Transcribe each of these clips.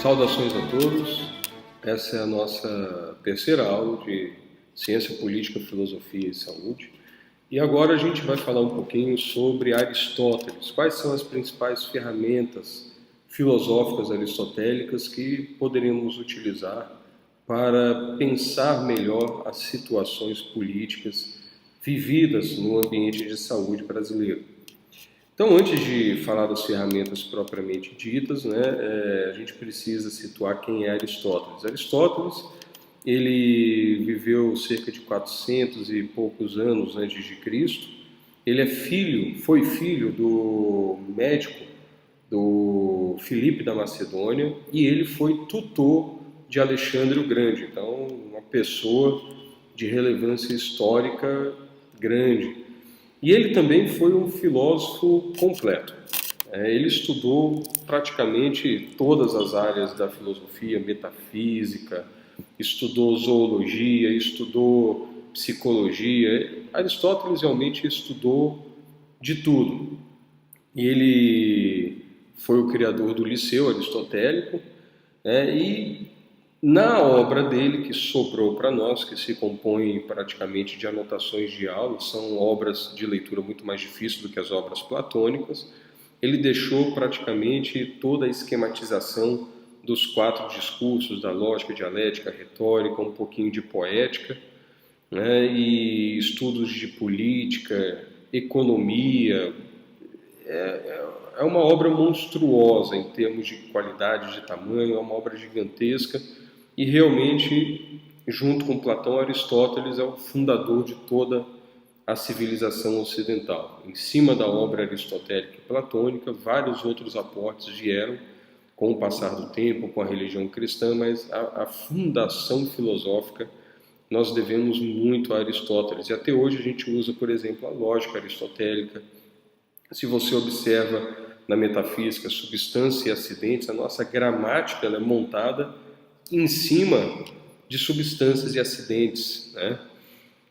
Saudações a todos. Essa é a nossa terceira aula de Ciência Política, Filosofia e Saúde. E agora a gente vai falar um pouquinho sobre Aristóteles. Quais são as principais ferramentas filosóficas aristotélicas que poderíamos utilizar para pensar melhor as situações políticas vividas no ambiente de saúde brasileiro. Então, antes de falar das ferramentas propriamente ditas, a gente precisa situar quem é Aristóteles. Aristóteles, ele viveu cerca de 400 e poucos anos antes de Cristo. Ele foi filho do médico do Filipe da Macedônia e ele foi tutor de Alexandre o Grande. Então, uma pessoa de relevância histórica grande. E ele também foi um filósofo completo. Ele estudou praticamente todas as áreas da filosofia, metafísica, estudou zoologia, estudou psicologia. Aristóteles realmente estudou de tudo. E ele foi o criador do Liceu Aristotélico, e na obra dele, que sobrou para nós, que se compõe praticamente de anotações de aula, são obras de leitura muito mais difíceis do que as obras platônicas, ele deixou praticamente toda a esquematização dos 4 discursos, da lógica, dialética, retórica, um pouquinho de poética, e estudos de política, economia. É uma obra monstruosa em termos de qualidade, de tamanho, é uma obra gigantesca. E realmente, junto com Platão, Aristóteles é o fundador de toda a civilização ocidental. Em cima da obra aristotélica e platônica, vários outros aportes vieram com o passar do tempo, com a religião cristã, mas a fundação filosófica nós devemos muito a Aristóteles. E até hoje a gente usa, por exemplo, a lógica aristotélica. Se você observa na metafísica, substância e acidentes, a nossa gramática é montada em cima de substâncias e acidentes,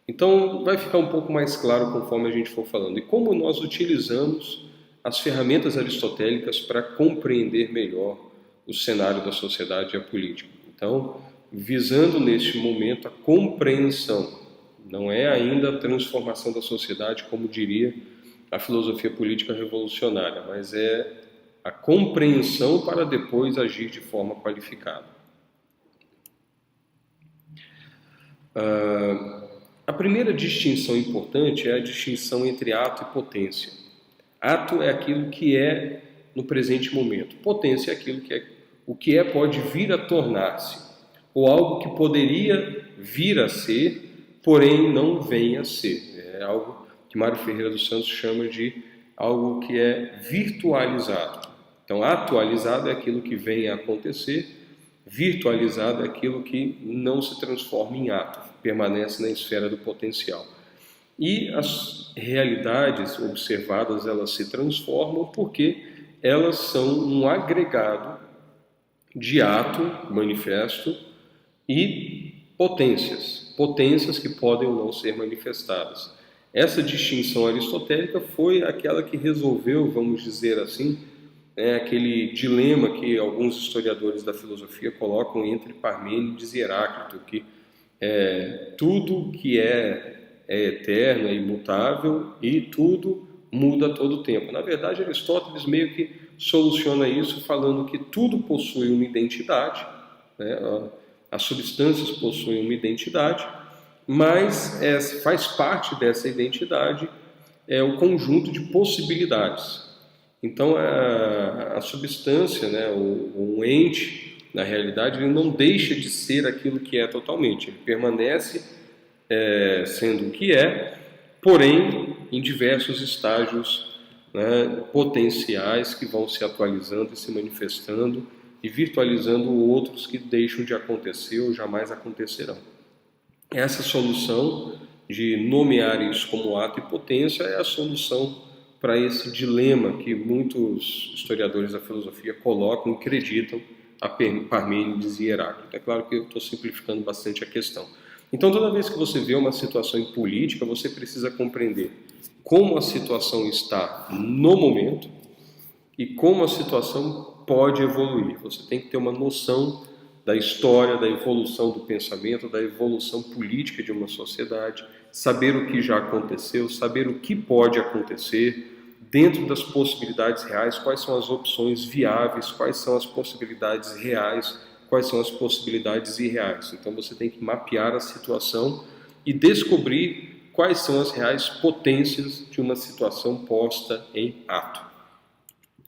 Então, vai ficar um pouco mais claro conforme a gente for falando. E como nós utilizamos as ferramentas aristotélicas para compreender melhor o cenário da sociedade e a política. Então, visando neste momento a compreensão, não é ainda a transformação da sociedade, como diria a filosofia política revolucionária, mas é a compreensão para depois agir de forma qualificada. A primeira distinção importante é a distinção entre ato e potência. Ato é aquilo que é no presente momento. Potência é aquilo que é, o que é pode vir a tornar-se, ou algo que poderia vir a ser, porém não vem a ser. É algo que Mário Ferreira dos Santos chama de algo que é virtualizado. Então, atualizado é aquilo que vem a acontecer, virtualizado é aquilo que não se transforma em ato, permanece na esfera do potencial. E as realidades observadas, elas se transformam porque elas são um agregado de ato, manifesto, e potências que podem ou não ser manifestadas. Essa distinção aristotélica foi aquela que resolveu, vamos dizer assim, aquele dilema que alguns historiadores da filosofia colocam entre Parmênides e Heráclito, que tudo que é eterno, é imutável e tudo muda a todo tempo. Na verdade, Aristóteles meio que soluciona isso falando que tudo possui uma identidade, as substâncias possuem uma identidade, mas faz parte dessa identidade o conjunto de possibilidades. Então, a substância, o ente, na realidade, ele não deixa de ser aquilo que é totalmente. Ele permanece sendo o que é, porém, em diversos estágios potenciais que vão se atualizando e se manifestando e virtualizando outros que deixam de acontecer ou jamais acontecerão. Essa solução de nomear isso como ato e potência é a solução para esse dilema que muitos historiadores da filosofia colocam e acreditam a Parmênides e Heráclito. É claro que eu estou simplificando bastante a questão. Então, toda vez que você vê uma situação em política, você precisa compreender como a situação está no momento e como a situação pode evoluir. Você tem que ter uma noção da história, da evolução do pensamento, da evolução política de uma sociedade, saber o que já aconteceu, saber o que pode acontecer, dentro das possibilidades reais, quais são as opções viáveis, quais são as possibilidades reais, quais são as possibilidades irreais. Então você tem que mapear a situação e descobrir quais são as reais potências de uma situação posta em ato.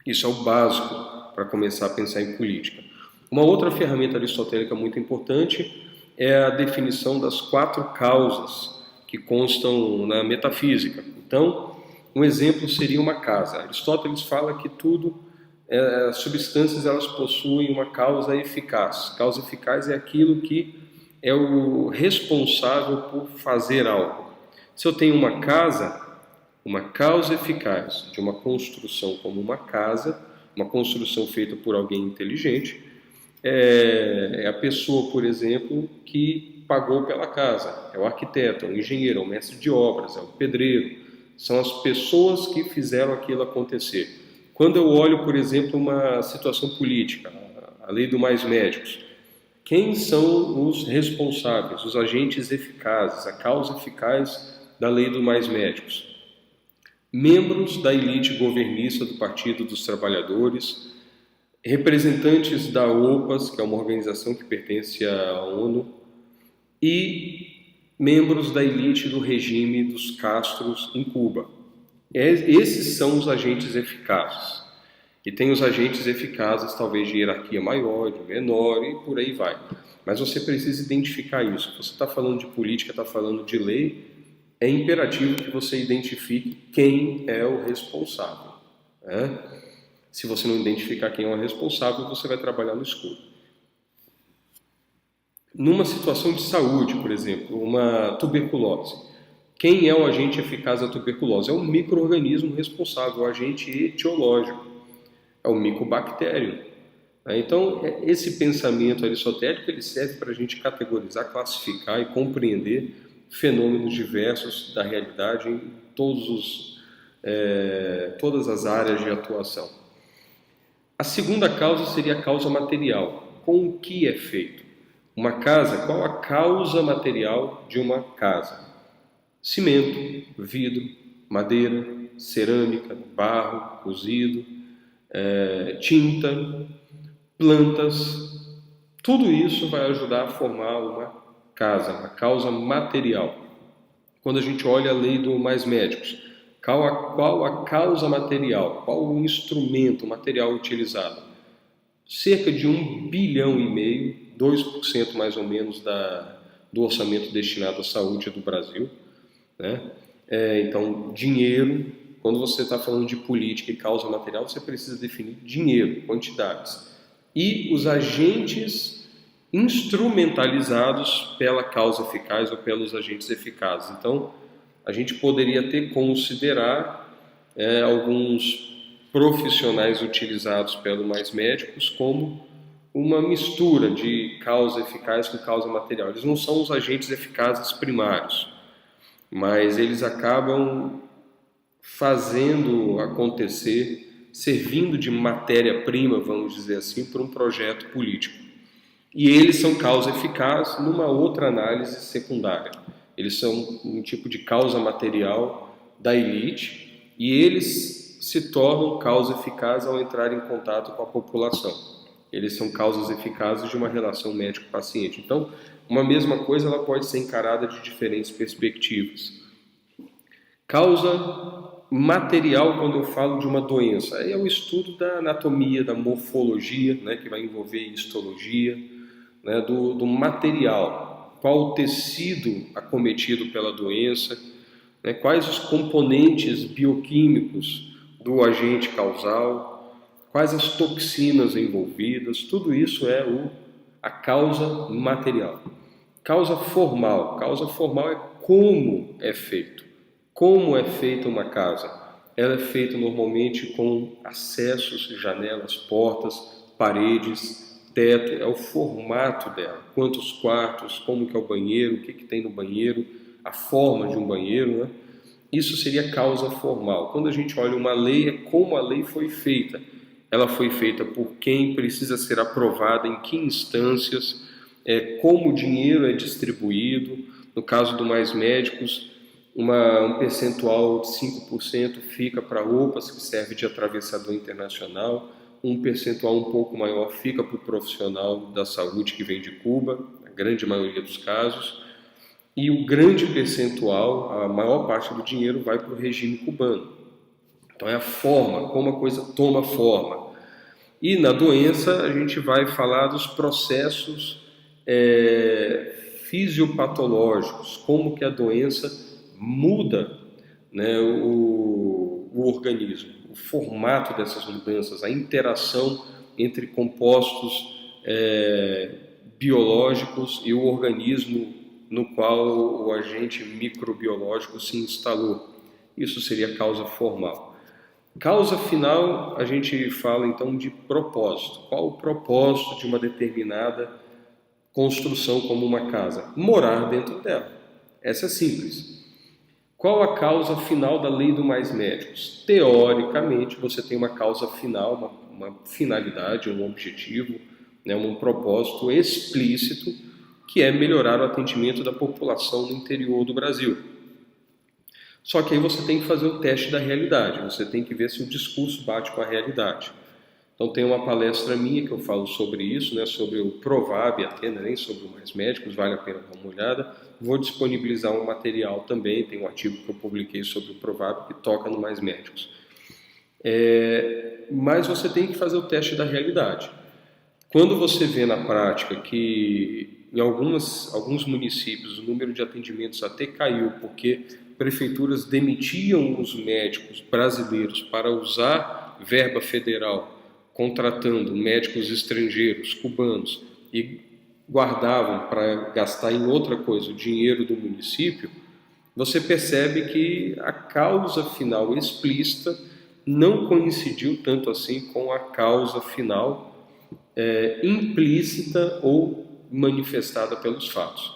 Isso é o básico para começar a pensar em política. Uma outra ferramenta aristotélica muito importante é a definição das 4 causas que constam na metafísica. Então, um exemplo seria uma casa. Aristóteles fala que as substâncias elas possuem uma causa eficaz. Causa eficaz é aquilo que é o responsável por fazer algo. Se eu tenho uma causa eficaz de uma construção como uma casa, uma construção feita por alguém inteligente, é a pessoa, por exemplo, que pagou pela casa. É o arquiteto, é o engenheiro, é o mestre de obras, é o pedreiro. São as pessoas que fizeram aquilo acontecer. Quando eu olho, por exemplo, uma situação política, a lei do mais médicos, quem são os responsáveis, os agentes eficazes, a causa eficaz da lei do mais médicos? Membros da elite governista do Partido dos Trabalhadores, representantes da OPAS, que é uma organização que pertence à ONU, e membros da elite do regime dos Castros em Cuba. Esses são os agentes eficazes. E tem os agentes eficazes, talvez de hierarquia maior, de menor, e por aí vai. Mas você precisa identificar isso. Se você está falando de política, está falando de lei, é imperativo que você identifique quem é o responsável. Né? Se você não identificar quem é o responsável, você vai trabalhar no escuro. Numa situação de saúde, por exemplo, uma tuberculose, quem é o agente eficaz da tuberculose? É o micro-organismo responsável, o agente etiológico, é o micobactério. Então, esse pensamento aristotélico ele serve para a gente categorizar, classificar e compreender fenômenos diversos da realidade em todas as áreas de atuação. A segunda causa seria a causa material. Com o que é feito? Uma casa, qual a causa material de uma casa? Cimento, vidro, madeira, cerâmica, barro, cozido, tinta, plantas. Tudo isso vai ajudar a formar uma casa, uma causa material. Quando a gente olha a lei do mais médicos, qual a causa material? Qual o instrumento material utilizado? Cerca de 1,5 bilhão, 2% mais ou menos do orçamento destinado à saúde do Brasil. Né? Então, dinheiro, quando você está falando de política e causa material, você precisa definir dinheiro, quantidades. E os agentes instrumentalizados pela causa eficaz ou pelos agentes eficazes. Então, a gente poderia até considerar alguns profissionais utilizados pelos mais médicos como uma mistura de causa eficaz com causa material. Eles não são os agentes eficazes primários, mas eles acabam fazendo acontecer, servindo de matéria-prima, vamos dizer assim, para um projeto político. E eles são causa eficaz numa outra análise secundária. Eles são um tipo de causa material da elite e eles se tornam causa eficaz ao entrar em contato com a população. Eles são causas eficazes de uma relação médico-paciente. Então, uma mesma coisa ela pode ser encarada de diferentes perspectivas. Causa material, quando eu falo de uma doença, é o estudo da anatomia, da morfologia, né, que vai envolver histologia, né, do material, qual o tecido acometido pela doença, né, quais os componentes bioquímicos do agente causal, quais as toxinas envolvidas, tudo isso é a causa material. Causa formal é como é feito. Como é feita uma casa? Ela é feita normalmente com acessos, janelas, portas, paredes, teto, é o formato dela, quantos quartos, como que é o banheiro, o que tem no banheiro, a forma de um banheiro, né? Isso seria causa formal. Quando a gente olha uma lei, é como a lei foi feita, ela foi feita por quem, precisa ser aprovada em que instâncias, como o dinheiro é distribuído. No caso do Mais Médicos, um percentual de 5% fica para a UPAs, que serve de atravessador internacional, um percentual um pouco maior fica para o profissional da saúde que vem de Cuba, a grande maioria dos casos, e o grande percentual, a maior parte do dinheiro, vai para o regime cubano. Então é a forma, como a coisa toma forma. E na doença a gente vai falar dos processos fisiopatológicos, como que a doença muda, né, o organismo, o formato dessas mudanças, a interação entre compostos biológicos e o organismo no qual o agente microbiológico se instalou. Isso seria causa formal. Causa final, a gente fala então de propósito. Qual o propósito de uma determinada construção como uma casa? Morar dentro dela. Essa é simples. Qual a causa final da lei do Mais Médicos? Teoricamente, você tem uma causa final, uma finalidade, um objetivo, né, um propósito explícito, que é melhorar o atendimento da população no interior do Brasil. Só que aí você tem que fazer o teste da realidade, você tem que ver se o discurso bate com a realidade. Então tem uma palestra minha que eu falo sobre isso, né, sobre o Provab, até nem sobre o Mais Médicos, vale a pena dar uma olhada. Vou disponibilizar um material também, tem um artigo que eu publiquei sobre o Provab que toca no Mais Médicos. Mas você tem que fazer o teste da realidade. Quando você vê na prática que em alguns municípios o número de atendimentos até caiu porque prefeituras demitiam os médicos brasileiros para usar verba federal, contratando médicos estrangeiros, cubanos, e guardavam para gastar em outra coisa o dinheiro do município, você percebe que a causa final explícita não coincidiu tanto assim com a causa final implícita ou manifestada pelos fatos.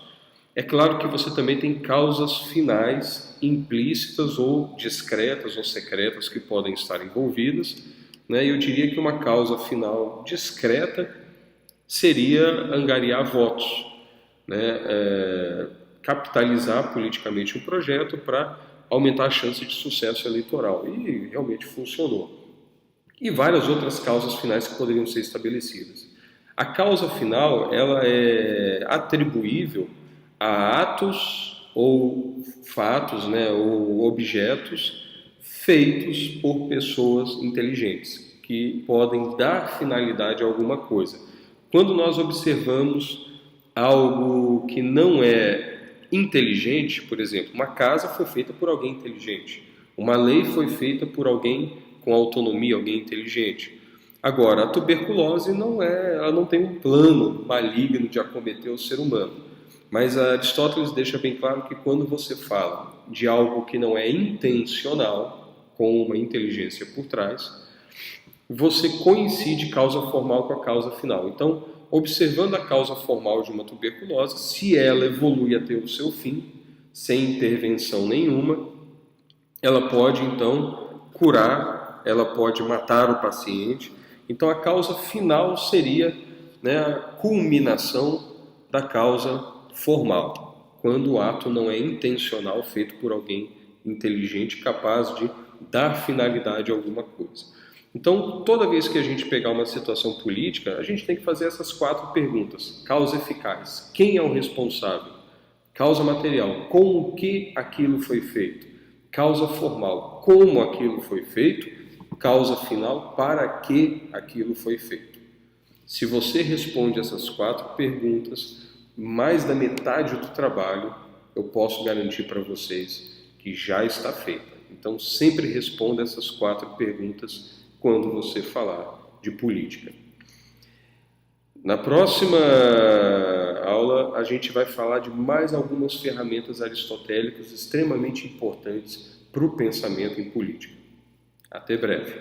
É claro que você também tem causas finais implícitas ou discretas ou secretas que podem estar envolvidas, né? Eu diria que uma causa final discreta seria angariar votos, né? Capitalizar politicamente um projeto para aumentar a chance de sucesso eleitoral. E realmente funcionou. E várias outras causas finais que poderiam ser estabelecidas. A causa final, ela é atribuível a atos ou fatos, né, ou objetos feitos por pessoas inteligentes, que podem dar finalidade a alguma coisa. Quando nós observamos algo que não é inteligente, por exemplo, uma casa foi feita por alguém inteligente, uma lei foi feita por alguém com autonomia, alguém inteligente. Agora, a tuberculose ela não tem um plano maligno de acometer o ser humano. Mas Aristóteles deixa bem claro que quando você fala de algo que não é intencional, com uma inteligência por trás, você coincide causa formal com a causa final. Então, observando a causa formal de uma tuberculose, se ela evolui até o seu fim, sem intervenção nenhuma, ela pode então curar, ela pode matar o paciente. Então a causa final seria, né, a culminação da causa formal, quando o ato não é intencional, feito por alguém inteligente, capaz de dar finalidade a alguma coisa. Então, toda vez que a gente pegar uma situação política, a gente tem que fazer essas 4 perguntas. Causa eficaz: quem é o responsável? Causa material: com o que aquilo foi feito? Causa formal: como aquilo foi feito? Causa final: para que aquilo foi feito? Se você responde essas 4 perguntas, mais da metade do trabalho eu posso garantir para vocês que já está feita. Então, sempre responda essas 4 perguntas quando você falar de política. Na próxima aula, a gente vai falar de mais algumas ferramentas aristotélicas extremamente importantes para o pensamento em política. Até breve.